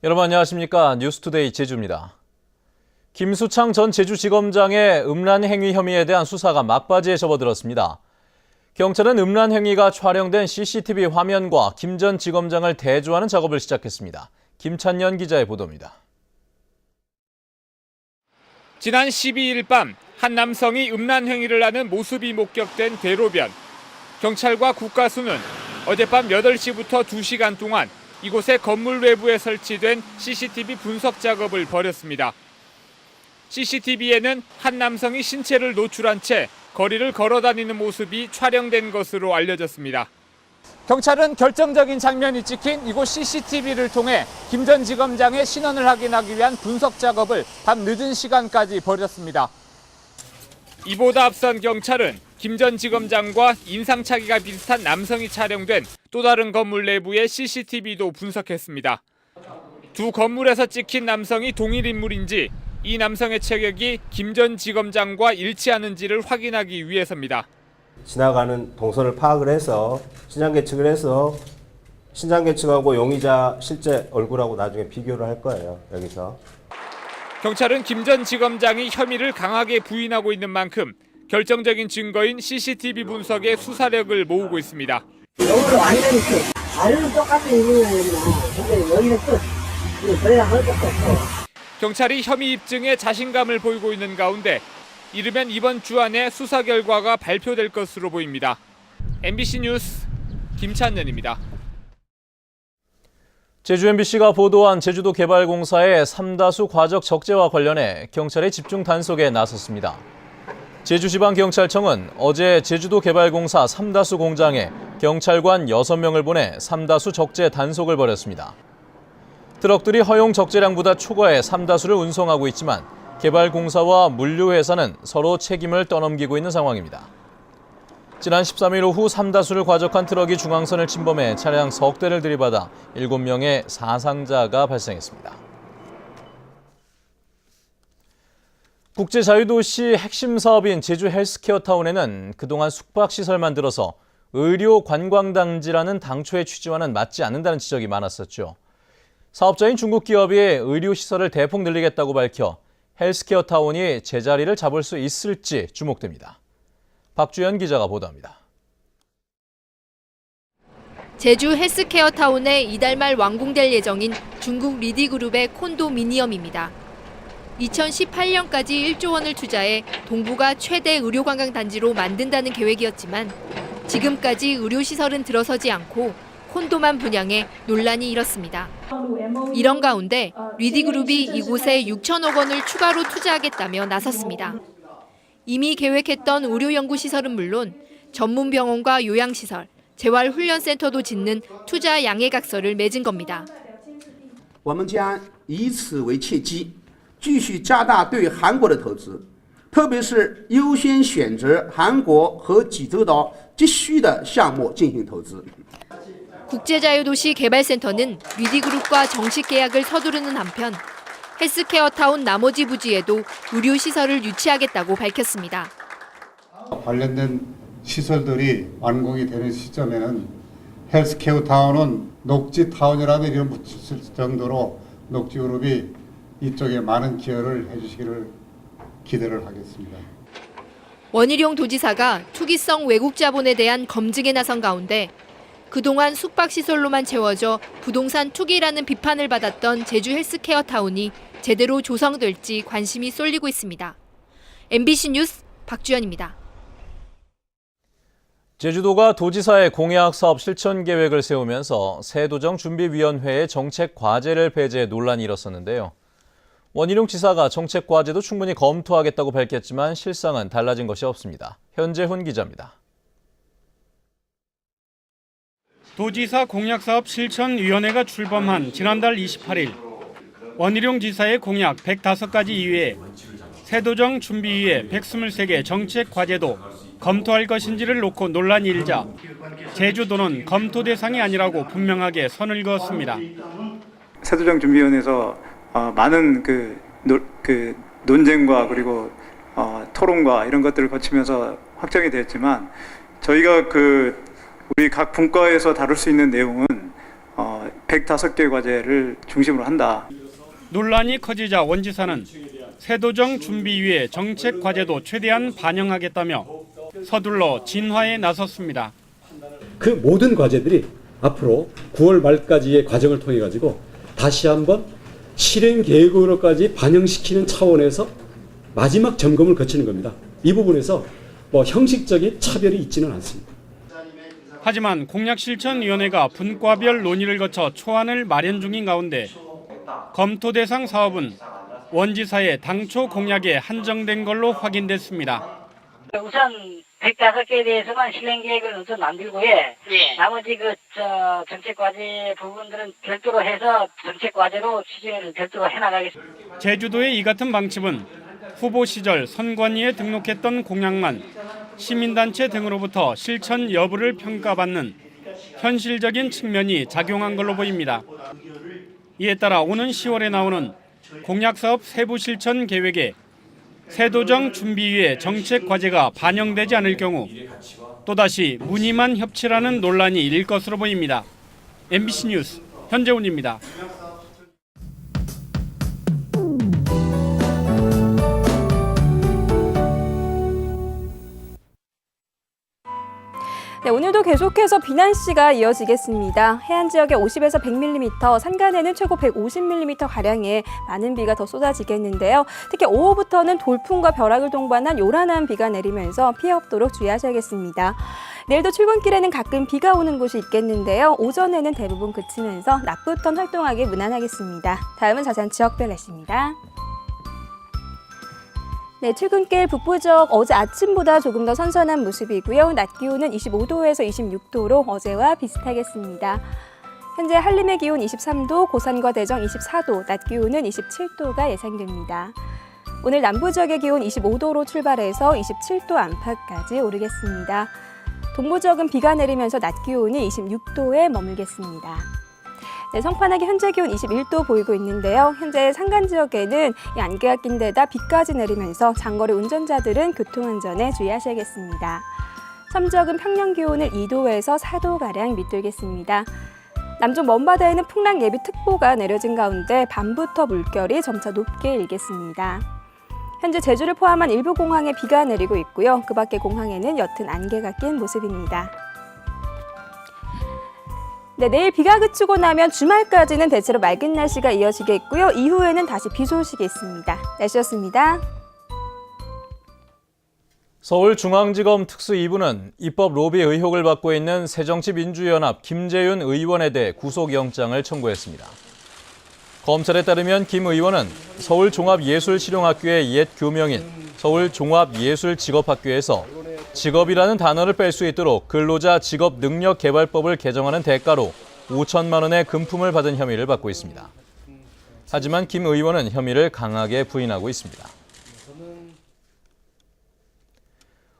여러분 안녕하십니까? 뉴스투데이 제주입니다. 김수창 전 제주지검장의 음란 행위 혐의에 대한 수사가 막바지에 접어들었습니다. 경찰은 음란 행위가 촬영된 CCTV 화면과 김 전 지검장을 대조하는 작업을 시작했습니다. 김찬년 기자의 보도입니다. 지난 12일 밤 한 남성이 음란 행위를 하는 모습이 목격된 대로변. 경찰과 국가수는 어젯밤 8시부터 2시간 동안 이곳의 건물 외부에 설치된 CCTV 분석 작업을 벌였습니다. CCTV에는 한 남성이 신체를 노출한 채 거리를 걸어다니는 모습이 촬영된 것으로 알려졌습니다. 경찰은 결정적인 장면이 찍힌 이곳 CCTV를 통해 김 전 지검장의 신원을 확인하기 위한 분석 작업을 밤 늦은 시간까지 벌였습니다. 이보다 앞선 경찰은 김 전 지검장과 인상착의가 비슷한 남성이 촬영된 또 다른 건물 내부의 CCTV도 분석했습니다. 두 건물에서 찍힌 남성이 동일 인물인지 이 남성의 체격이 김 전 지검장과 일치하는지를 확인하기 위해서입니다. 지나가는 동선을 파악을 해서 신장 계측을 해서 신장 계측하고 용의자 실제 얼굴하고 나중에 비교를 할 거예요. 여기서. 경찰은 김 전 지검장이 혐의를 강하게 부인하고 있는 만큼 결정적인 증거인 CCTV 분석에 수사력을 모으고 있습니다. 여기로 완전히 다른 똑같은 인물이구나. 근데 여기는 또 더 이상 할 것도 없어. 경찰이 혐의 입증에 자신감을 보이고 있는 가운데 이르면 이번 주 안에 수사 결과가 발표될 것으로 보입니다. MBC 뉴스 김찬년입니다. 제주 MBC가 보도한 제주도 개발공사의 삼다수 과적 적재와 관련해 경찰의 집중 단속에 나섰습니다. 제주지방경찰청은 어제 제주도 개발공사 삼다수 공장에 경찰관 6명을 보내 삼다수 적재 단속을 벌였습니다. 트럭들이 허용 적재량보다 초과해 삼다수를 운송하고 있지만 개발공사와 물류회사는 서로 책임을 떠넘기고 있는 상황입니다. 지난 13일 오후 삼다수를 과적한 트럭이 중앙선을 침범해 차량 석 대를 들이받아 7명의 사상자가 발생했습니다. 국제자유도시 핵심 사업인 제주 헬스케어타운에는 그동안 숙박시설만 들어서 의료 관광단지라는 당초의 취지와는 맞지 않는다는 지적이 많았었죠. 사업자인 중국 기업이 의료시설을 대폭 늘리겠다고 밝혀 헬스케어타운이 제자리를 잡을 수 있을지 주목됩니다. 박주연 기자가 보도합니다. 제주 헬스케어타운에 이달 말 완공될 예정인 중국 리디그룹의 콘도미니엄입니다. 2018년까지 1조 원을 투자해 동부가 최대 의료관광단지로 만든다는 계획이었지만 지금까지 의료시설은 들어서지 않고 콘도만 분양해 논란이 일었습니다. 이런 가운데 리디그룹이 이곳에 6천억 원을 추가로 투자하겠다며 나섰습니다. 이미 계획했던 의료연구시설은 물론 전문병원과 요양시설, 재활훈련센터도 짓는 투자 양해각서를 맺은 겁니다. 我们将以此为契机，继续加大对韩国的投资，特别是优先选择韩国和济州岛急需的项目进行投资。 국제자유도시 개발센터는 리디그룹과 정식 계약을 서두르는 한편 헬스케어타운 나머지 부지에도 의료시설을 유치하겠다고 밝혔습니다. 관련된 시설들이 완공이 되는 시점에는 헬스케어타운은 녹지타운이라도 이름 붙일 정도로 녹지그룹이 이쪽에 많은 기여를 해주시기를 기대를 하겠습니다. 원희룡 도지사가 투기성 외국 자본에 대한 검증에 나선 가운데 그동안 숙박시설로만 채워져 부동산 투기라는 비판을 받았던 제주 헬스케어타운이 제대로 조성될지 관심이 쏠리고 있습니다. MBC 뉴스 박주연입니다. 제주도가 도지사의 공약 사업 실천 계획을 세우면서 새도정준비위원회의 정책 과제를 폐지해 논란이 일었었는데요. 원희룡 지사가 정책 과제도 충분히 검토하겠다고 밝혔지만 실상은 달라진 것이 없습니다. 현재훈 기자입니다. 도지사 공약사업 실천위원회가 출범한 지난달 28일 원희룡 지사의 공약 105가지 이외에 새도정 준비위의 123개 정책 과제도 검토할 것인지를 놓고 논란이 일자 제주도는 검토 대상이 아니라고 분명하게 선을 그었습니다. 새도정 준비위원회에서 많은 논쟁과 그리고 토론과 이런 것들을 거치면서 확정이 되었지만 저희가 우리 각 분과에서 다룰 수 있는 내용은 105개 과제를 중심으로 한다. 논란이 커지자 원지사는 세도정 준비위의 정책 과제도 최대한 반영하겠다며 서둘러 진화에 나섰습니다. 그 모든 과제들이 앞으로 9월 말까지의 과정을 통해 가지고 다시 한번 실행 계획으로까지 반영시키는 차원에서 마지막 점검을 거치는 겁니다. 이 부분에서 형식적인 차별이 있지는 않습니다. 하지만 공약실천위원회가 분과별 논의를 거쳐 초안을 마련 중인 가운데 검토 대상 사업은 원지사의 당초 공약에 한정된 걸로 확인됐습니다. 우선 105개에 대해서만 실행 계획을 우선 만들고 나머지 정책 과제 부분들은 별도로 해서 정책 과제로 추진을 별도로 해나가겠습니다. 제주도의 이 같은 방침은 후보 시절 선관위에 등록했던 공약만 시민단체 등으로부터 실천 여부를 평가받는 현실적인 측면이 작용한 걸로 보입니다. 이에 따라 오는 10월에 나오는 공약사업 세부 실천 계획에 세도정 준비위의 정책 과제가 반영되지 않을 경우 또다시 무늬만 협치라는 논란이 일 것으로 보입니다. MBC 뉴스 현재훈입니다. 네, 오늘도 계속해서 비 날씨가 이어지겠습니다. 해안 지역에 50에서 100mm, 산간에는 최고 150mm가량의 많은 비가 더 쏟아지겠는데요. 특히 오후부터는 돌풍과 벼락을 동반한 요란한 비가 내리면서 피해 없도록 주의하셔야겠습니다. 내일도 출근길에는 가끔 비가 오는 곳이 있겠는데요. 오전에는 대부분 그치면서 낮부터는 활동하기 무난하겠습니다. 다음은 자세한 지역별 날씨입니다. 네, 출근길 북부지역 어제 아침보다 조금 더 선선한 모습이고요. 낮 기온은 25도에서 26도로 어제와 비슷하겠습니다. 현재 한림의 기온 23도, 고산과 대정 24도, 낮 기온은 27도가 예상됩니다. 오늘 남부 지역의 기온 25도로 출발해서 27도 안팎까지 오르겠습니다. 동부 지역은 비가 내리면서 낮 기온이 26도에 머물겠습니다. 네, 성판하게 현재 기온 21도 보이고 있는데요. 현재 산간 지역에는 안개가 낀 데다 비까지 내리면서 장거리 운전자들은 교통안전에 주의하셔야겠습니다. 섬 지역은 평년 기온을 2도에서 4도가량 밑돌겠습니다. 남쪽 먼바다에는 풍랑 예비특보가 내려진 가운데 밤부터 물결이 점차 높게 일겠습니다. 현재 제주를 포함한 일부 공항에 비가 내리고 있고요. 그 밖의 공항에는 옅은 안개가 낀 모습입니다. 네, 내일 비가 그치고 나면 주말까지는 대체로 맑은 날씨가 이어지겠고요. 이후에는 다시 비 소식이 있습니다. 날씨였습니다. 서울중앙지검 특수 2부는 입법 로비 의혹을 받고 있는 새정치민주연합 김재윤 의원에 대해 구속영장을 청구했습니다. 검찰에 따르면 김 의원은 서울종합예술실용학교의 옛 교명인 서울종합예술직업학교에서 직업이라는 단어를 뺄 수 있도록 근로자 직업능력개발법을 개정하는 대가로 5천만 원의 금품을 받은 혐의를 받고 있습니다. 하지만 김 의원은 혐의를 강하게 부인하고 있습니다.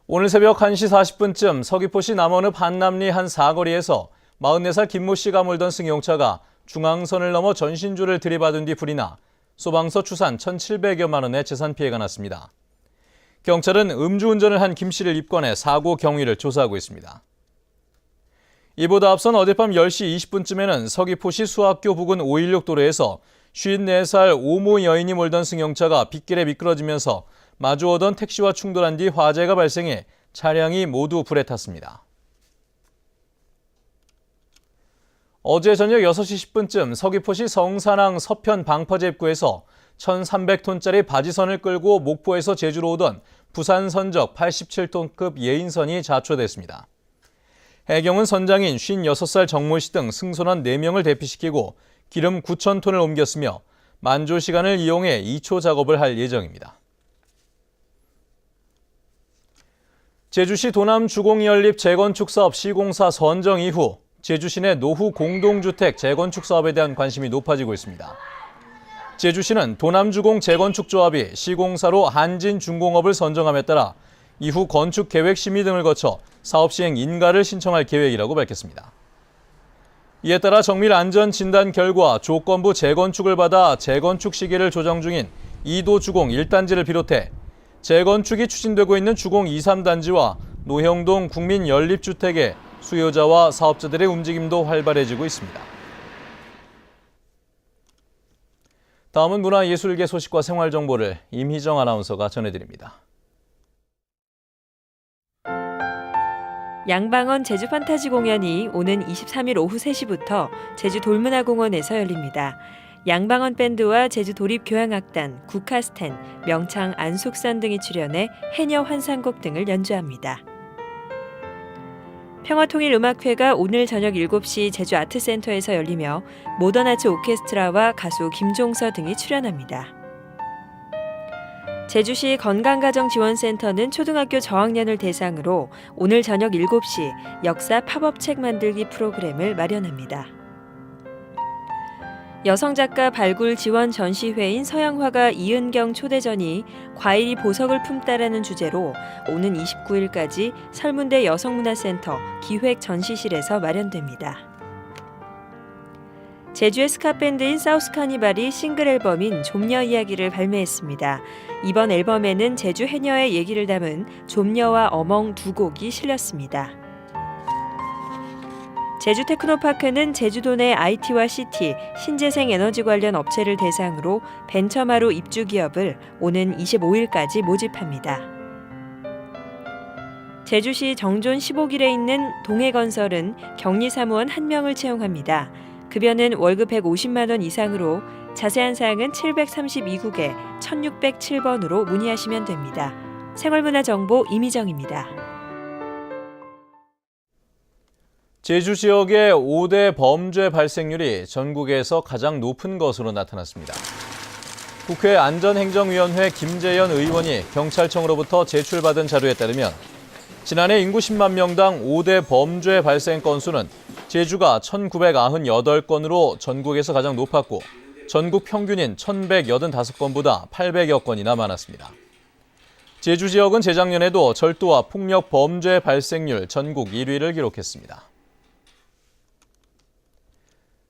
오늘 새벽 1시 40분쯤 서귀포시 남원읍 한남리 한 사거리에서 44살 김모 씨가 몰던 승용차가 중앙선을 넘어 전신주를 들이받은 뒤 불이 나 소방서 추산 1,700여만 원의 재산 피해가 났습니다. 경찰은 음주운전을 한 김 씨를 입건해 사고 경위를 조사하고 있습니다. 이보다 앞선 어젯밤 10시 20분쯤에는 서귀포시 수학교 부근 516도로에서 54살 오모 여인이 몰던 승용차가 빗길에 미끄러지면서 마주오던 택시와 충돌한 뒤 화재가 발생해 차량이 모두 불에 탔습니다. 어제 저녁 6시 10분쯤 서귀포시 성산항 서편 방파제 입구에서 1,300톤짜리 바지선을 끌고 목포에서 제주로 오던 부산 선적 87톤급 예인선이 자초됐습니다. 해경은 선장인 56살 정모 씨 등 승선원 4명을 대피시키고 기름 9,000톤을 옮겼으며 만조 시간을 이용해 2초 작업을 할 예정입니다. 제주시 도남주공연립 재건축 사업 시공사 선정 이후 제주시 내 노후 공동주택 재건축 사업에 대한 관심이 높아지고 있습니다. 제주시는 도남주공 재건축조합이 시공사로 한진중공업을 선정함에 따라 이후 건축 계획 심의 등을 거쳐 사업 시행 인가를 신청할 계획이라고 밝혔습니다. 이에 따라 정밀 안전 진단 결과 조건부 재건축을 받아 재건축 시기를 조정 중인 2도 주공 1단지를 비롯해 재건축이 추진되고 있는 주공 2, 3단지와 노형동 국민연립주택의 수요자와 사업자들의 움직임도 활발해지고 있습니다. 다음은 문화예술계 소식과 생활 정보를 임희정 아나운서가 전해드립니다. 양방언 제주 판타지 공연이 오는 23일 오후 3시부터 제주 돌문화공원에서 열립니다. 양방언 밴드와 제주 도립교향악단, 국카스텐, 명창 안숙산 등이 출연해 해녀 환상곡 등을 연주합니다. 평화통일음악회가 오늘 저녁 7시 제주 아트센터에서 열리며 모던아츠 오케스트라와 가수 김종서 등이 출연합니다. 제주시 건강가정지원센터는 초등학교 저학년을 대상으로 오늘 저녁 7시 역사 팝업책 만들기 프로그램을 마련합니다. 여성작가 발굴 지원 전시회인 서양화가 이은경 초대전이 과일이 보석을 품다라는 주제로 오는 29일까지 설문대 여성문화센터 기획 전시실에서 마련됩니다. 제주의 스카밴드인 사우스카니발이 싱글 앨범인 좀녀 이야기를 발매했습니다. 이번 앨범에는 제주 해녀의 얘기를 담은 좀녀와 어멍 두 곡이 실렸습니다. 제주 테크노파크는 제주도 내 IT와 CT, 신재생 에너지 관련 업체를 대상으로 벤처마루 입주 기업을 오는 25일까지 모집합니다. 제주시 정존 15길에 있는 동해건설은 격리사무원 1명을 채용합니다. 급여는 월급 150만 원 이상으로 자세한 사항은 732국에 1607번으로 문의하시면 됩니다. 생활문화정보 임희정입니다. 제주 지역의 5대 범죄 발생률이 전국에서 가장 높은 것으로 나타났습니다. 국회 안전행정위원회 김재현 의원이 경찰청으로부터 제출받은 자료에 따르면 지난해 인구 10만 명당 5대 범죄 발생 건수는 제주가 1998건으로 전국에서 가장 높았고 전국 평균인 1185건보다 800여 건이나 많았습니다. 제주 지역은 재작년에도 절도와 폭력 범죄 발생률 전국 1위를 기록했습니다.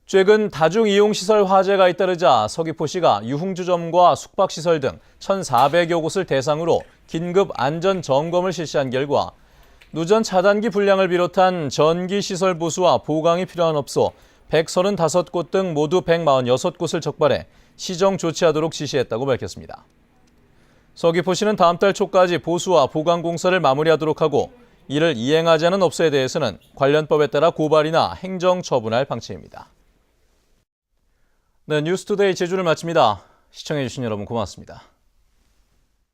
최근 다중이용시설 화재가 잇따르자 서귀포시가 유흥주점과 숙박시설 등 1,400여 곳을 대상으로 긴급 안전점검을 실시한 결과 누전 차단기 불량을 비롯한 전기시설 보수와 보강이 필요한 업소 135곳 등 모두 146곳을 적발해 시정 조치하도록 지시했다고 밝혔습니다. 서귀포시는 다음 달 초까지 보수와 보강 공사를 마무리하도록 하고 이를 이행하지 않은 업소에 대해서는 관련법에 따라 고발이나 행정 처분할 방침입니다. 네, 뉴스투데이 제주를 마칩니다. 시청해주신 여러분 고맙습니다.